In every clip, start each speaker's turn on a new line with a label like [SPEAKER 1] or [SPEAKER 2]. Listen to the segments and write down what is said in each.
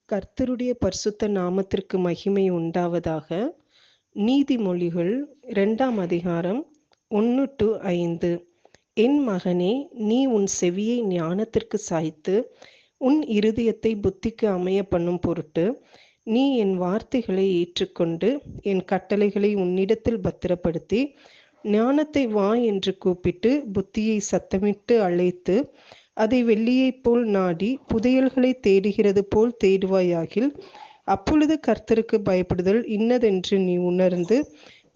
[SPEAKER 1] கர்த்தருடைய பரிசுத்த நாமத்திற்கு மகிமை உண்டாவதாக. நீதிமொழிகள் 2ஆம் அதிகாரம் 1-5. என் மகனே, நீ உன் செவியை ஞானத்திற்கு சாய்த்து உன் இருதயத்தை புத்திக்கு அமைய பண்ணும் பொருட்டு நீ என் வார்த்தைகளை ஏற்றுக்கொண்டு என் கட்டளைகளை உன்னிடத்தில் பத்திரப்படுத்தி ஞானத்தை வா என்று கூப்பிட்டு புத்தியை சத்தமிட்டு அழைத்து அதை வெள்ளியைப் போல் நாடி புதையல்களை தேடுகிறது போல் தேடுவாயாகில், அப்பொழுது கர்த்தருக்கு பயப்படுதல் இன்னதென்று நீ உணர்ந்து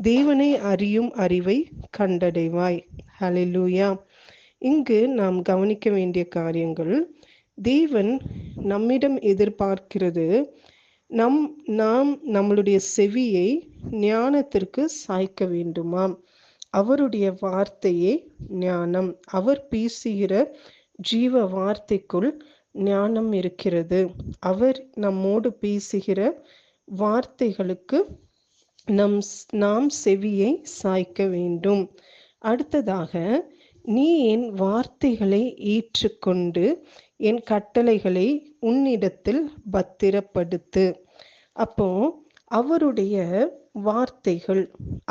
[SPEAKER 1] தேவனை அறியும் அறிவை கண்டடைவாய். ஹல்லேலூயா. இங்கு நாம் கவனிக்க வேண்டிய காரியங்கள், தேவன் நம்மிடம் எதிர்பார்க்கிறது நாம் நம்மளுடைய செவியை ஞானத்திற்கு சாய்க்க வேண்டுமாம். அவருடைய வார்த்தையே ஞானம். அவர் பேசுகிற ஜீவ வார்த்தைக்குள் ஞானம் இருக்கிறது. அவர் நம்மோடு பேசுகிற வார்த்தைகளுக்கு நாம் செவியை சாய்க்க வேண்டும். அடுத்ததாக, நீ என் வார்த்தைகளை ஏற்றுக்கொண்டு என் கட்டளைகளை உன்னிடத்தில் பத்திரப்படுத்து. அப்போ அவருடைய வார்த்தைகள்,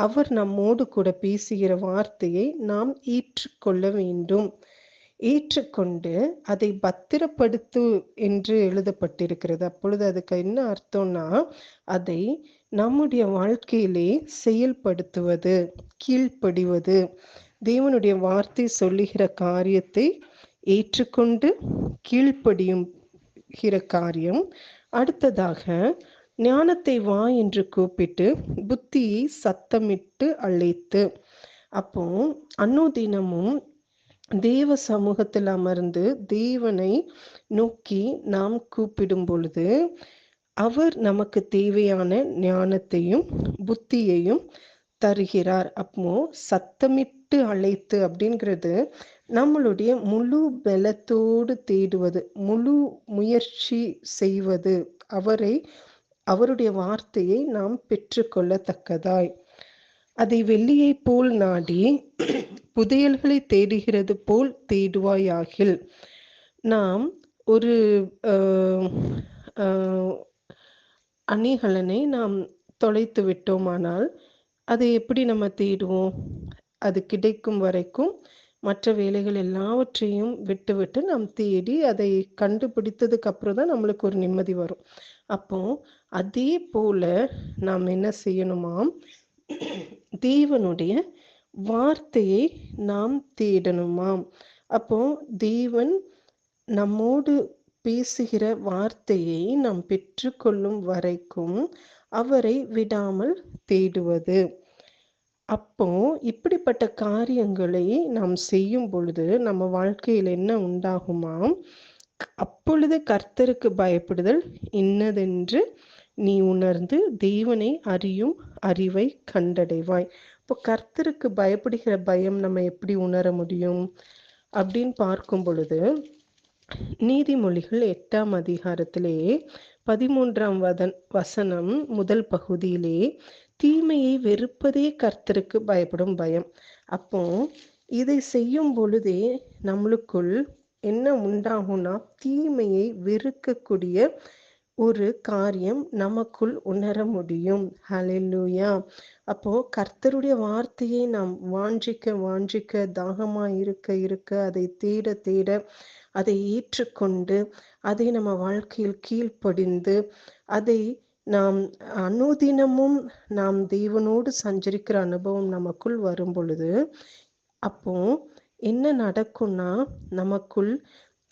[SPEAKER 1] அவர் நம்மோடு கூட பேசுகிற வார்த்தையை நாம் ஏற்றுக்கொள்ள வேண்டும். ஏற்றுக்கொண்டு அதை பத்திரப்படுத்து என்று எழுதப்பட்டிருக்கிறது. அப்பொழுது அதுக்கு என்ன அர்த்தம்னா, அதை நம்முடைய வாழ்க்கையிலே செயல்படுத்துவது, கீழ்ப்படிவது. தேவனுடைய வார்த்தை சொல்லுகிற காரியத்தை ஏற்றுக்கொண்டு கீழ்ப்படியுகிற காரியம். அடுத்ததாக, ஞானத்தை வா என்று கூப்பிட்டு புத்தியை சத்தமிட்டு அழைத்து. அப்போ அனுதினமும் தேவ சமூகத்தில் அமர்ந்து தேவனை நோக்கி நாம் கூப்பிடும் பொழுது அவர் நமக்கு தேவையான ஞானத்தையும் புத்தியையும் தருகிறார். அப்போ சத்தமிட்டு அழைத்து அப்படிங்கிறது நம்மளுடைய முழு பலத்தோடு தேடுவது, முழு முயற்சி செய்வது, அவருடைய வார்த்தையை நாம் பெற்றுக்கொள்ளத்தக்கதாய். அதை வெள்ளியை போல் நாடி புதையல்களை தேடுகிறது போல் தேடுவாயாகில். நாம் ஒரு அணிகலனை நாம் தொலைத்து விட்டோமானால் அதை எப்படி நம்ம தேடுவோம்? அது கிடைக்கும் வரைக்கும் மற்ற வேலைகள் எல்லாவற்றையும் விட்டு நாம் தேடி அதை கண்டுபிடித்ததுக்கு அப்புறம் தான் நம்மளுக்கு ஒரு நிம்மதி வரும். அப்போ அதே போல நாம் என்ன செய்யணுமாம்? தேவனுடைய வார்த்தையை நாம் தேடணுமாம். அப்போ தேவன் நம்மோடு பேசுகிற வார்த்தையை நாம் பெற்றுக்கொள்ளும் வரைக்கும் அவரை விடாமல் தேடுவது. அப்போ இப்படிப்பட்ட காரியங்களை நாம் செய்யும் பொழுது நம்ம வாழ்க்கையில் என்ன உண்டாகுமாம்? அப்பொழுது கர்த்தருக்கு பயப்படுதல் இன்னதென்று நீ உணர்ந்து தேவனை அறியும் அறிவை கண்டடைவாய். இப்போ கர்த்தருக்கு பயப்படுகிற பயம் நம்ம எப்படி உணர முடியும் அப்படின்னு பார்க்கும் பொழுது, நீதிமொழிகள் 8ஆம் அதிகாரத்திலே 13ஆம் வசனம் முதல் பகுதியிலே, தீமையை வெறுப்பதே கர்த்தருக்கு பயப்படும் பயம். அப்போ இதை செய்யும் பொழுதே நம்மளுக்குள் என்ன உண்டாகும்னா, தீமையை வெறுக்கக்கூடிய ஒரு காரியம் நமக்குள் உணர முடியும். ஹல்லேலூயா. அப்போ கர்த்தருடைய வார்த்தையை நாம் வாஞ்சிக்க தாகமாய் இருக்க அதை தேட அதை ஏற்றுக்கொண்டு அதை நம்ம வாழ்க்கையில் கீழ்ப்படிந்து அதை நாம் அனுதினமும் நாம் தேவனோடு சஞ்சரிக்கிற அனுபவம் நமக்குள் வரும் பொழுது, அப்போ என்ன நடக்கும்னா, நமக்குள்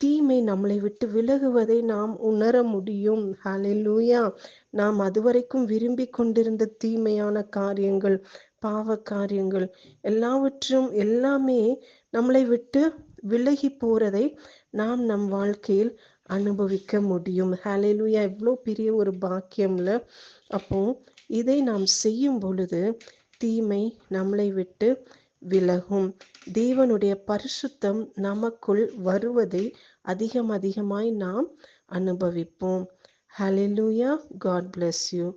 [SPEAKER 1] தீமை நம்மளை விட்டு விலகுவதை நாம் உணர முடியும். ஹல்லேலூயா. நாம் அதுவரைக்கும் விரும்பி கொண்டிருந்த தீமையான காரியங்கள், பாவ காரியங்கள் எல்லாமே நம்மளை விட்டு விலகி போறதை நாம் நம் வாழ்க்கையில் அனுபவிக்க முடியும். ஹல்லேலூயா. எவ்வளோ பெரிய ஒரு பாக்கியம்ல. அப்போ இதை நாம் செய்யும் பொழுது தீமை நம்மளை விட்டு விலகும். தேவனுடைய பரிசுத்தம் நமக்குள் வருவதை அதிகமாய் நாம் அனுபவிப்போம். ஹல்லேலூயா. God bless you.